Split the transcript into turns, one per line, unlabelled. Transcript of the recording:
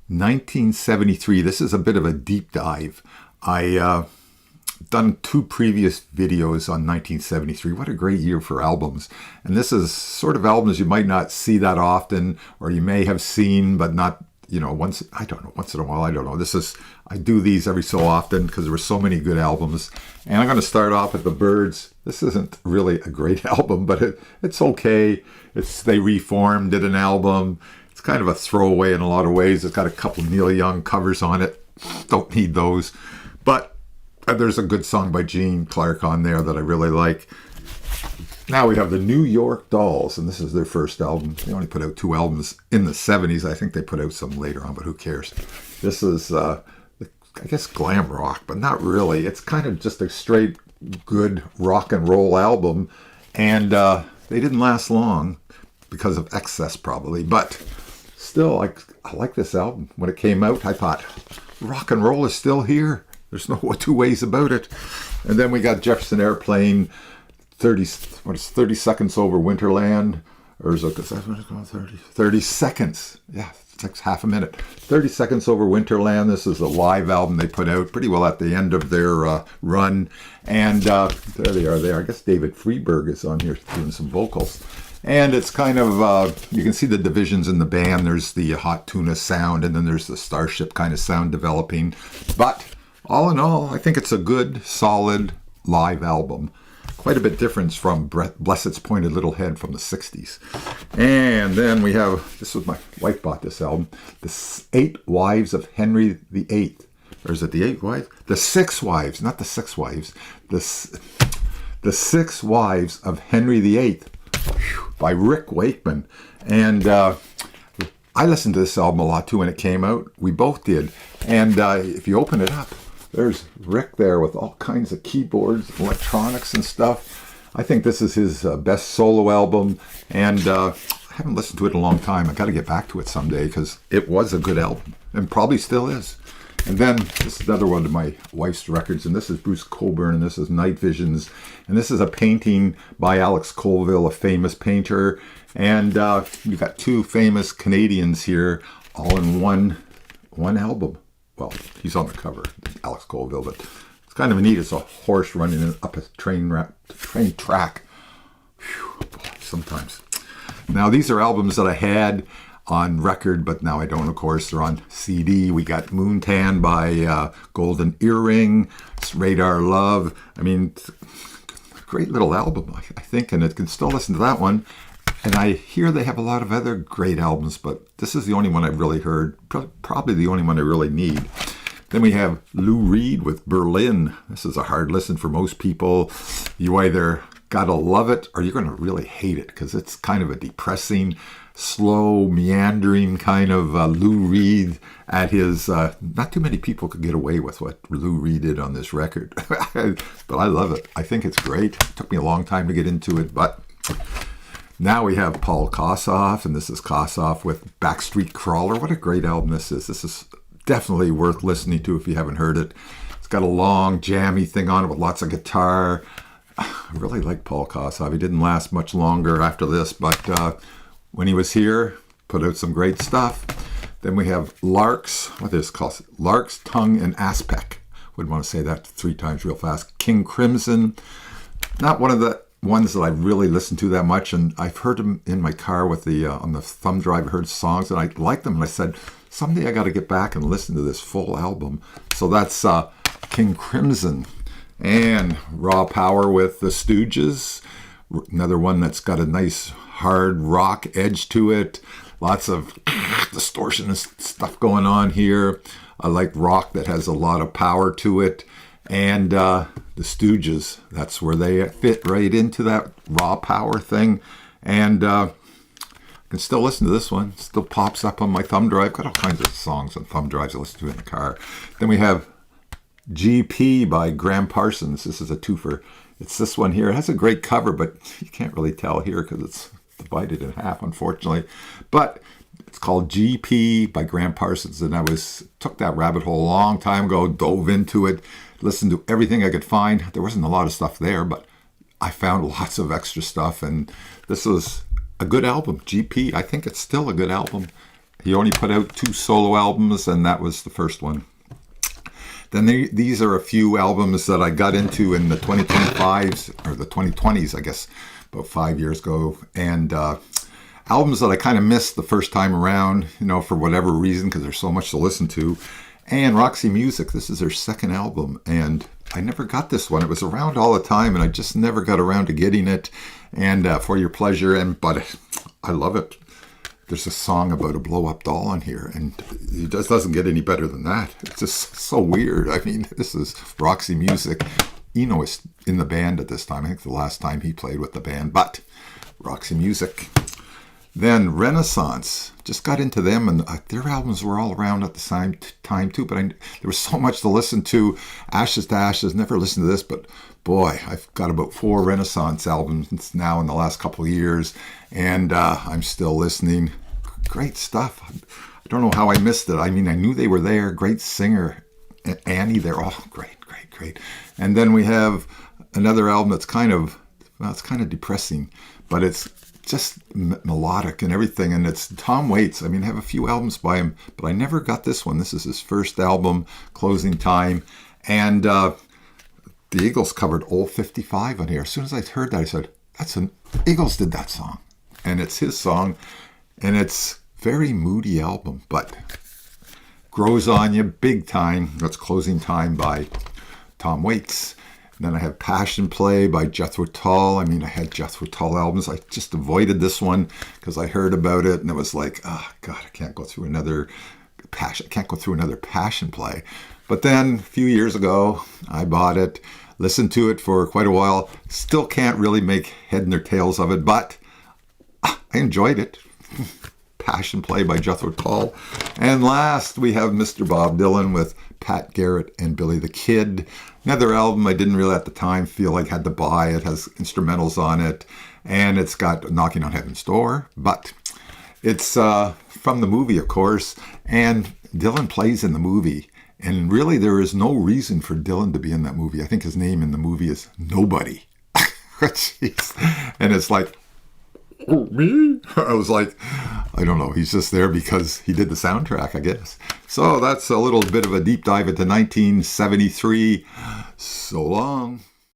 1973. This is a bit of a deep dive. I done two previous videos on 1973. What a great year for albums. And this is sort of albums you might not see that often, or you may have seen, but not, once, I don't know, once in a while, I don't know. I do these every so often because there were so many good albums. And I'm going to start off with the Byrds. This isn't really a great album, but it's okay. They reformed, did an album. It's kind of a throwaway in a lot of ways. It's got a couple Neil Young covers on it. Don't need those. But there's a good song by Gene Clark on there that I really like. Now we have the New York Dolls, and this is their first album. They only put out two albums in the 70s. I think they put out some later on, but who cares? This is, I guess, glam rock, but not really. It's kind of just a straight, good rock and roll album, and they didn't last long because of excess, probably. But still, I like this album. When it came out, I thought, rock and roll is still here. There's no two ways about it. And then we got Jefferson Airplane, 30 seconds over Winterland, or is it 30 seconds? Yeah, it's like half a minute. 30 seconds over Winterland. This is a live album they put out pretty well at the end of their run. And there they are there. I guess David Freeberg is on here doing some vocals. And it's kind of, you can see the divisions in the band. There's the Hot Tuna sound, and then there's the Starship kind of sound developing. But all in all, I think it's a good, solid live album. Quite a bit different from Blessed's Pointed Little Head from the 60s. And then we have, this was my wife bought this album, The 8 Wives of Henry VIII. Or is it the 8 Wives? The 6 Wives, not the 6 Wives. The 6 Wives of Henry VIII by Rick Wakeman. And I listened to this album a lot too when it came out. We both did. And if you open it up, there's Rick there with all kinds of keyboards, electronics and stuff. I think this is his best solo album, and I haven't listened to it in a long time. I got to get back to it someday because it was a good album, and probably still is. And then this is another one of my wife's records, and this is Bruce Cockburn, and this is Night Visions, and this is a painting by Alex Colville, a famous painter, and you've got two famous Canadians here, all in one album. Well, he's on the cover, Alex Colville, but it's kind of neat. It's a horse running up a train track. Whew, boy, sometimes. Now, these are albums that I had on record, but now I don't, of course. They're on CD. We got Moontan by Golden Earring. It's Radar Love. I mean, great little album, I think, and it can still listen to that one. And I hear they have a lot of other great albums, but this is the only one I've really heard, probably the only one I really need. Then we have Lou Reed with Berlin. This is a hard listen for most people. You either gotta love it or you're gonna really hate it because it's kind of a depressing, slow, meandering kind of Lou Reed at his, not too many people could get away with what Lou Reed did on this record. But I love it. I think it's great. It took me a long time to get into it, but now we have Paul Kossoff, and this is Kossoff with Backstreet Crawler. What a great album this is. This is definitely worth listening to if you haven't heard it. It's got a long, jammy thing on it with lots of guitar. I really like Paul Kossoff. He didn't last much longer after this, but when he was here, put out some great stuff. Then we have Lark's, what is it called? Lark's Tongue and Aspect. Wouldn't want to say that 3 times real fast. King Crimson. Not one of the ones that I really listen to that much, and I've heard them in my car with the on the thumb drive. I heard songs and I liked them, and I said someday I got to get back and listen to this full album. So that's King Crimson. And Raw Power with the Stooges, another one that's got a nice hard rock edge to it, lots of distortion and stuff going on here. I like rock that has a lot of power to it. And the Stooges, that's where they fit right into that raw power thing. And I can still listen to this one. It still pops up on my thumb drive. Got all kinds of songs on thumb drives I listen to in the car. Then we have GP by Graham Parsons. This is a twofer. It's this one here. It has a great cover, but you can't really tell here because it's divided in half, unfortunately. But it's called GP by Graham Parsons, and I took that rabbit hole a long time ago, dove into it, listened to everything I could find. There wasn't a lot of stuff there, but I found lots of extra stuff, and this was a good album. GP, I think it's still a good album. He only put out 2 solo albums, and that was the first one. Then these are a few albums that I got into in the 2025s, or the 2020s, I guess, about 5 years ago. And albums that I kind of missed the first time around, for whatever reason, because there's so much to listen to. And Roxy Music, this is their second album, and I never got this one. It was around all the time, and I just never got around to getting it. And For Your Pleasure, but I love it. There's a song about a blow-up doll on here, and it just doesn't get any better than that. It's just so weird. I mean, this is Roxy Music. Eno is in the band at this time. I think the last time he played with the band, but Roxy Music. Then Renaissance, just got into them, and their albums were all around at the same time too, but there was so much to listen to. Ashes to Ashes, never listened to this, but boy, I've got about 4 Renaissance albums now in the last couple of years, and I'm still listening. Great stuff. I don't know how I missed it. I mean, I knew they were there. Great singer, Annie, they're all great. And then we have another album that's it's kind of depressing, but it's just melodic and everything, and it's Tom Waits. I mean, I have a few albums by him, but I never got this one. This is his first album, Closing Time, and the Eagles covered Old 55 on here. As soon as I heard that, I said, Eagles did that song, and it's his song, and it's very moody album, but grows on you big time. That's Closing Time by Tom Waits. And then I have Passion Play by Jethro Tull. I mean, I had Jethro Tull albums. I just avoided this one because I heard about it, and it was like, oh God, I can't go through another Passion Play. But then a few years ago, I bought it, listened to it for quite a while. Still can't really make head nor tails of it, but I enjoyed it. Passion Play by Jethro Tull. And last, we have Mr. Bob Dylan with Pat Garrett and Billy the Kid. Another album I didn't really at the time feel like I had to buy. It has instrumentals on it, and it's got Knocking on Heaven's Door, but it's from the movie, of course, and Dylan plays in the movie. And really, there is no reason for Dylan to be in that movie. I think his name in the movie is Nobody. Jeez. And it's like, oh, me? I was like, I don't know. He's just there because he did the soundtrack, I guess. So that's a little bit of a deep dive into 1973. So long.